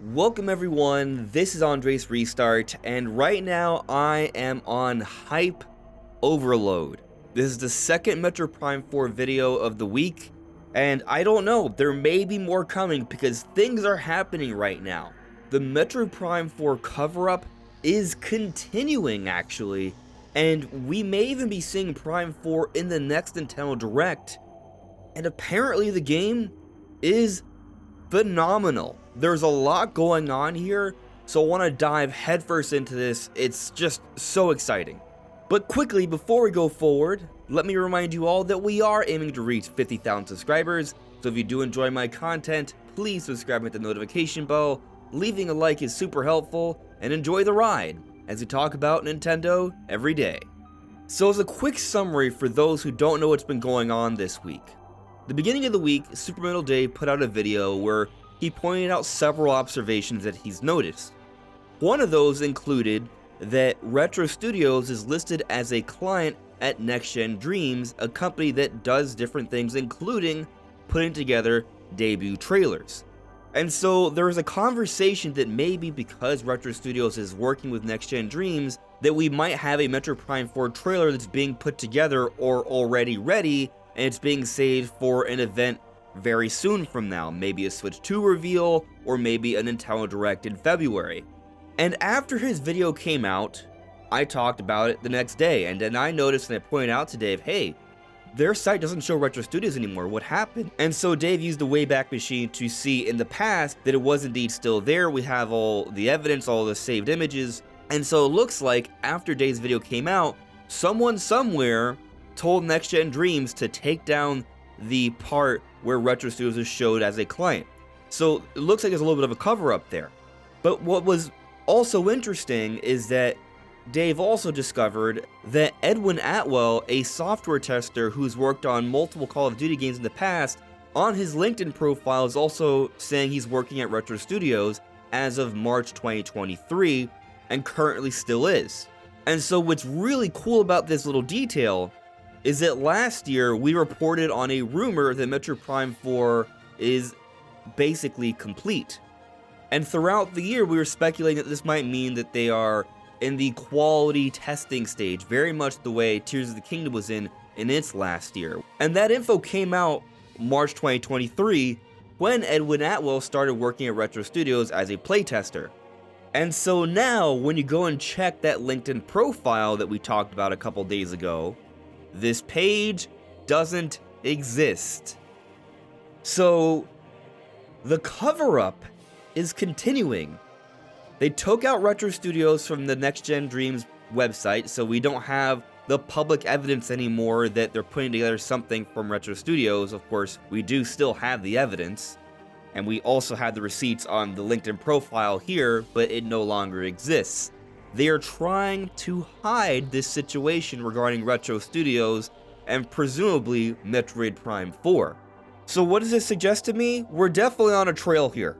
Welcome everyone, this is Andre's Restart, and right now I am on hype overload. This is the second Metroid Prime 4 video of the week, and I don't know, there may be more coming because things are happening right now. The Metroid Prime 4 cover-up is continuing actually, and we may even be seeing Prime 4 in the next Nintendo Direct, and apparently the game is phenomenal. There's a lot going on here, so I want to dive headfirst into this. It's just so exciting. But quickly, before we go forward, let me remind you all that we are aiming to reach 50,000 subscribers, so if you do enjoy my content, please subscribe and hit the notification bell. Leaving a like is super helpful, and enjoy the ride, as we talk about Nintendo every day. So as a quick summary for those who don't know what's been going on this week. The beginning of the week, Super Metal Dave put out a video where he pointed out several observations that he's noticed. One of those included that Retro Studios is listed as a client at Next Gen Dreams, a company that does different things including putting together debut trailers. And so there was a conversation that maybe because Retro Studios is working with Next Gen Dreams, that we might have a Metroid Prime 4 trailer that's being put together or already ready, and it's being saved for an event very soon from now, maybe a Switch 2 reveal, or maybe a Nintendo Direct in February. And after his video came out, I talked about it the next day, and then I noticed and I pointed out to Dave, hey, their site doesn't show Retro Studios anymore, what happened? And so Dave used the Wayback Machine to see in the past that it was indeed still there. We have all the evidence, all the saved images, and so it looks like after Dave's video came out, someone somewhere told Next Gen Dreams to take down the part where Retro Studios is showed as a client. So it looks like there's a little bit of a cover-up there. But what was also interesting is that Dave also discovered that Edwin Atwell, a software tester who's worked on multiple Call of Duty games in the past, on his LinkedIn profile is also saying he's working at Retro Studios as of March 2023, and currently still is. And so what's really cool about this little detail is that last year we reported on a rumor that Metroid Prime 4 is basically complete. And throughout the year we were speculating that this might mean that they are in the quality testing stage, very much the way Tears of the Kingdom was in its last year. And that info came out March 2023 when Edwin Atwell started working at Retro Studios as a playtester. And so now when you go and check that LinkedIn profile that we talked about a couple days ago, this page doesn't exist. So the cover-up is continuing. They took out Retro Studios from the Next Gen Dreams website, so we don't have the public evidence anymore that they're putting together something from Retro Studios. Of course, we do still have the evidence, and we also have the receipts on the LinkedIn profile here, but it no longer exists. They are trying to hide this situation regarding Retro Studios and presumably Metroid Prime 4. So what does this suggest to me? We're definitely on a trail here.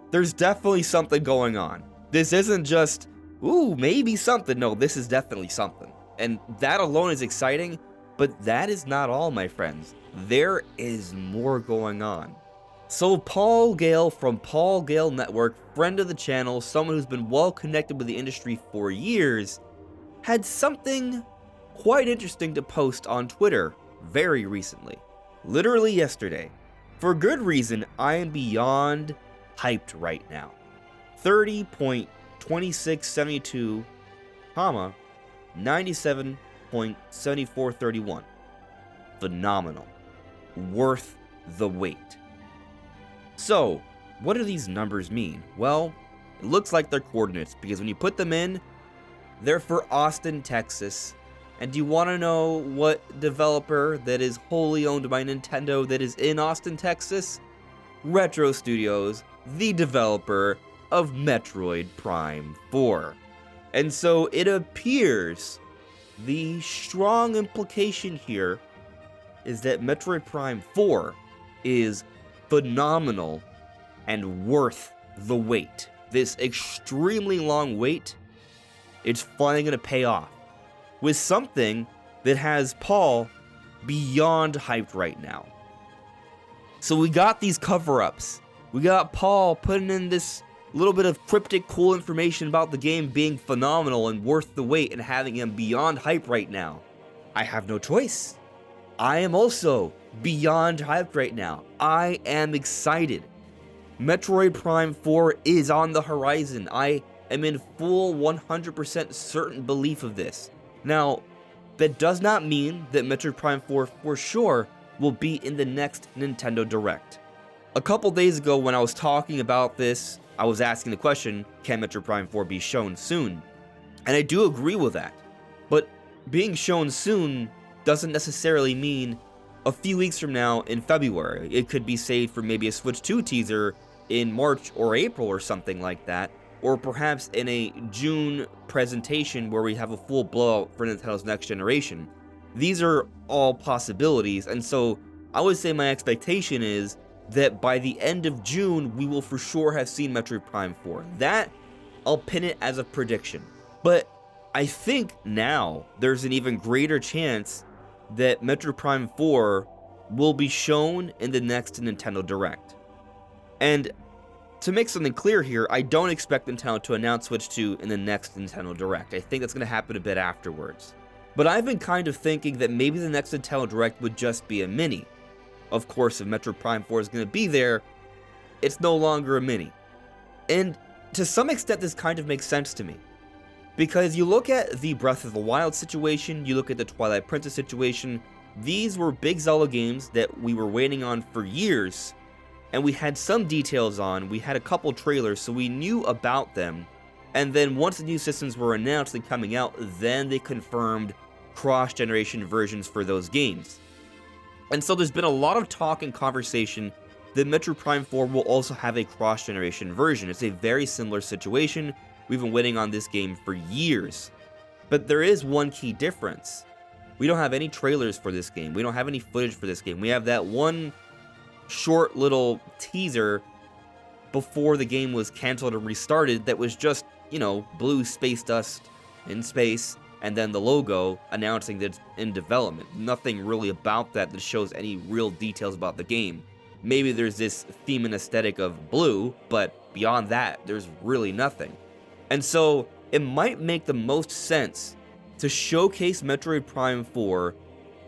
There's definitely something going on. This isn't just, ooh, maybe something. No, this is definitely something. And that alone is exciting, but that is not all, my friends. There is more going on. So Paul Gale from Paul Gale Network, friend of the channel, someone who's been well connected with the industry for years, had something quite interesting to post on Twitter very recently. Literally yesterday. For good reason, I am beyond hyped right now. 30.2672, 97.7431. Phenomenal. Worth the wait. So, what do these numbers mean? Well, it looks like they're coordinates, because when you put them in, they're for Austin, Texas. And do you want to know what developer that is wholly owned by Nintendo that is in Austin, Texas? Retro Studios, the developer of Metroid Prime 4. And so it appears the strong implication here is that Metroid Prime 4 is phenomenal and worth the wait. This extremely long wait, it's finally going to pay off with something that has Paul beyond hyped right now. So we got these cover-ups. We got Paul putting in this little bit of cryptic cool information about the game being phenomenal and worth the wait and having him beyond hype right now. I have no choice. I am also beyond hyped right now. I am excited. Metroid Prime 4 is on the horizon. I am in full 100% certain belief of this. Now, that does not mean that Metroid Prime 4 for sure will be in the next Nintendo Direct. A couple days ago when I was talking about this, I was asking the question, can Metroid Prime 4 be shown soon? And I do agree with that. But being shown soon doesn't necessarily mean a few weeks from now in February. It could be saved for maybe a Switch 2 teaser in March or April or something like that. Or perhaps in a June presentation where we have a full blowout for Nintendo's next generation. These are all possibilities, and so I would say my expectation is that by the end of June, we will for sure have seen Metroid Prime 4. That, I'll pin it as a prediction. But I think now there's an even greater chance that Metroid Prime 4 will be shown in the next Nintendo Direct. And to make something clear here, I don't expect Nintendo to announce Switch 2 in the next Nintendo Direct. I think that's going to happen a bit afterwards. But I've been kind of thinking that maybe the next Nintendo Direct would just be a mini. Of course, if Metroid Prime 4 is going to be there, it's no longer a mini. And to some extent, this kind of makes sense to me. Because you look at the Breath of the Wild situation, you look at the Twilight Princess situation, these were big Zelda games that we were waiting on for years, and we had some details on, we had a couple trailers, so we knew about them, and then once the new systems were announced and coming out, then they confirmed cross-generation versions for those games. And so there's been a lot of talk and conversation that Metroid Prime 4 will also have a cross-generation version. It's a very similar situation. We've been waiting on this game for years. But there is one key difference. We don't have any trailers for this game. We don't have any footage for this game. We have that one short little teaser before the game was canceled and restarted that was just, blue space dust in space, and then the logo announcing that it's in development. Nothing really about that shows any real details about the game. Maybe there's this theme and aesthetic of blue, but beyond that, there's really nothing. And so, it might make the most sense to showcase Metroid Prime 4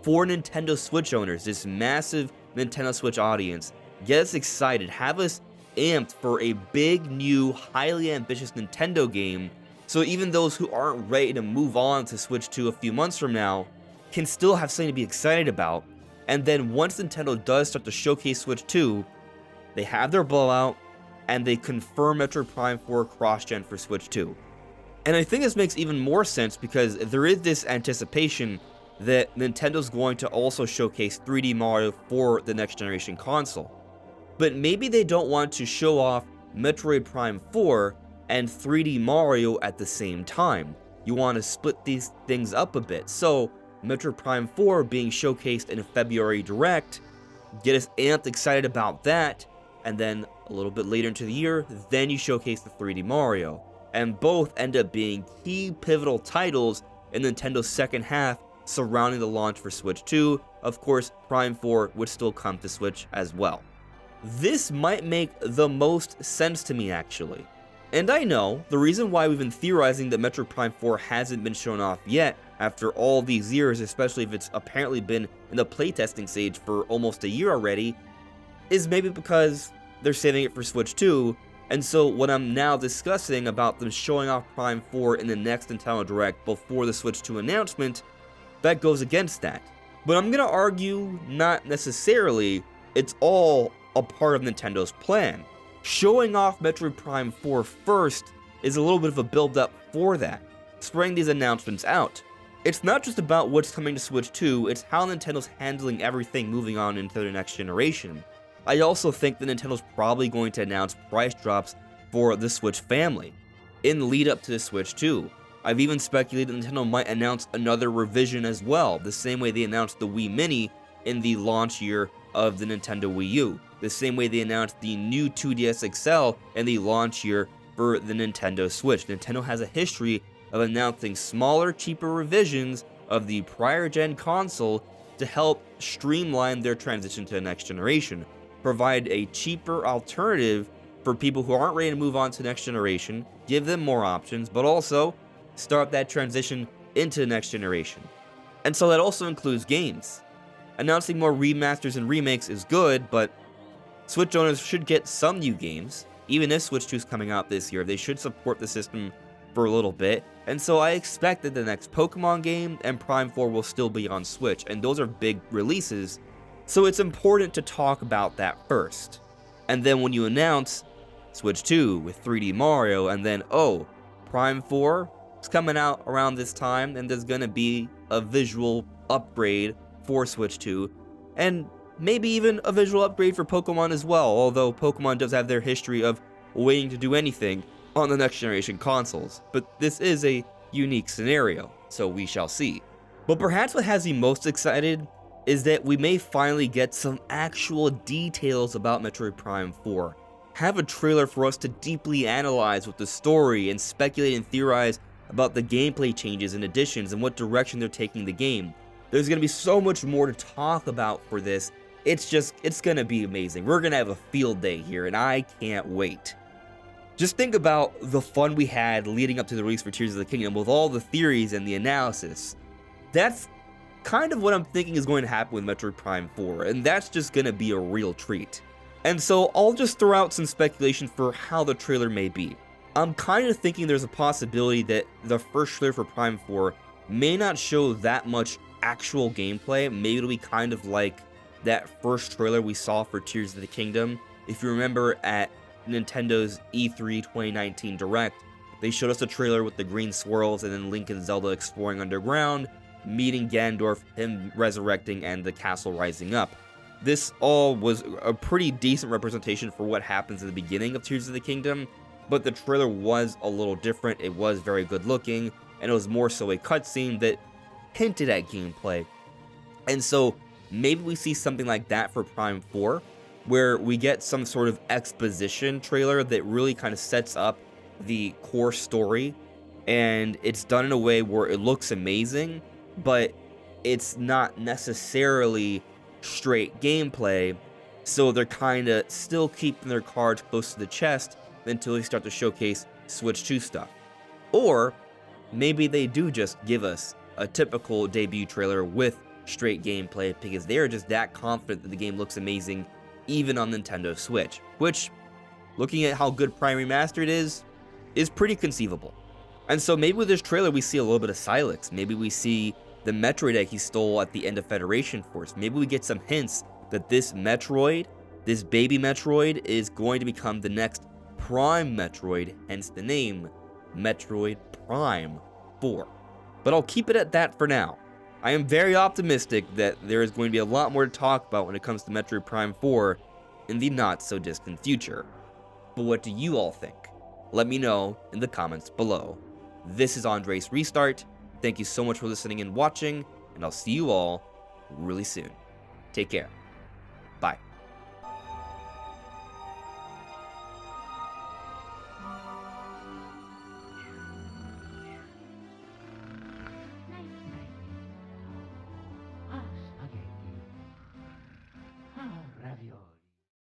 for Nintendo Switch owners, this massive Nintendo Switch audience. Get us excited, have us amped for a big, new, highly ambitious Nintendo game, so even those who aren't ready to move on to Switch 2 a few months from now can still have something to be excited about. And then once Nintendo does start to showcase Switch 2, they have their blowout, and they confirm Metroid Prime 4 cross-gen for Switch 2. And I think this makes even more sense because there is this anticipation that Nintendo's going to also showcase 3D Mario for the next generation console. But maybe they don't want to show off Metroid Prime 4 and 3D Mario at the same time. You want to split these things up a bit. So, Metroid Prime 4 being showcased in a February Direct, get us amped excited about that, and then a little bit later into the year, then you showcase the 3D Mario. And both end up being key pivotal titles in Nintendo's second half surrounding the launch for Switch 2. Of course, Prime 4 would still come to Switch as well. This might make the most sense to me, actually. And I know, the reason why we've been theorizing that Metroid Prime 4 hasn't been shown off yet, after all these years, especially if it's apparently been in the playtesting stage for almost a year already, is maybe because they're saving it for Switch 2, and so what I'm now discussing about them showing off Prime 4 in the next Nintendo Direct before the Switch 2 announcement, that goes against that. But I'm gonna argue, not necessarily, it's all a part of Nintendo's plan. Showing off Metroid Prime 4 first is a little bit of a build-up for that, spreading these announcements out. It's not just about what's coming to Switch 2, it's how Nintendo's handling everything moving on into the next generation. I also think that Nintendo's probably going to announce price drops for the Switch family in lead up to the Switch 2. I've even speculated that Nintendo might announce another revision as well, the same way they announced the Wii Mini in the launch year of the Nintendo Wii U, the same way they announced the new 2DS XL in the launch year for the Nintendo Switch. Nintendo has a history of announcing smaller, cheaper revisions of the prior gen console to help streamline their transition to the next generation, provide a cheaper alternative for people who aren't ready to move on to the next generation, give them more options, but also start that transition into the next generation. And so that also includes games. Announcing more remasters and remakes is good, but Switch owners should get some new games. Even if Switch 2 is coming out this year, they should support the system for a little bit. And so I expect that the next Pokemon game and Prime 4 will still be on Switch, and those are big releases, so it's important to talk about that first. And then when you announce Switch 2 with 3D Mario, and then, oh, Prime 4 is coming out around this time, and there's gonna be a visual upgrade for Switch 2, and maybe even a visual upgrade for Pokemon as well, although Pokemon does have their history of waiting to do anything on the next generation consoles. But this is a unique scenario, so we shall see. But perhaps what has me most excited is that we may finally get some actual details about Metroid Prime 4. Have a trailer for us to deeply analyze with the story and speculate and theorize about the gameplay changes and additions and what direction they're taking the game. There's going to be so much more to talk about for this. It's going to be amazing. We're going to have a field day here, and I can't wait. Just think about the fun we had leading up to the release for Tears of the Kingdom with all the theories and the analysis. That's kind of what I'm thinking is going to happen with Metroid Prime 4, and that's just going to be a real treat. And so I'll just throw out some speculation for how the trailer may be. I'm kind of thinking there's a possibility that the first trailer for Prime 4 may not show that much actual gameplay. Maybe it'll be kind of like that first trailer we saw for Tears of the Kingdom. If you remember at Nintendo's E3 2019 Direct, they showed us a trailer with the green swirls and then Link and Zelda exploring underground, meeting Ganondorf, him resurrecting, and the castle rising up. This all was a pretty decent representation for what happens in the beginning of Tears of the Kingdom, but the trailer was a little different. It was very good looking, and it was more so a cutscene that hinted at gameplay. And so maybe we see something like that for Prime 4, where we get some sort of exposition trailer that really kind of sets up the core story, and it's done in a way where it looks amazing, but it's not necessarily straight gameplay, so they're kind of still keeping their cards close to the chest until they start to showcase Switch 2 stuff. Or maybe they do just give us a typical debut trailer with straight gameplay because they are just that confident that the game looks amazing even on Nintendo Switch, which, looking at how good Prime Remastered is pretty conceivable. And so maybe with this trailer we see a little bit of Silex, maybe we see the Metroid egg he stole at the end of Federation Force, maybe we get some hints that this Metroid, this baby Metroid, is going to become the next Prime Metroid, hence the name, Metroid Prime 4. But I'll keep it at that for now. I am very optimistic that there is going to be a lot more to talk about when it comes to Metroid Prime 4 in the not-so-distant future. But what do you all think? Let me know in the comments below. This is Andres Restart. Thank you so much for listening and watching, and I'll see you all really soon. Take care.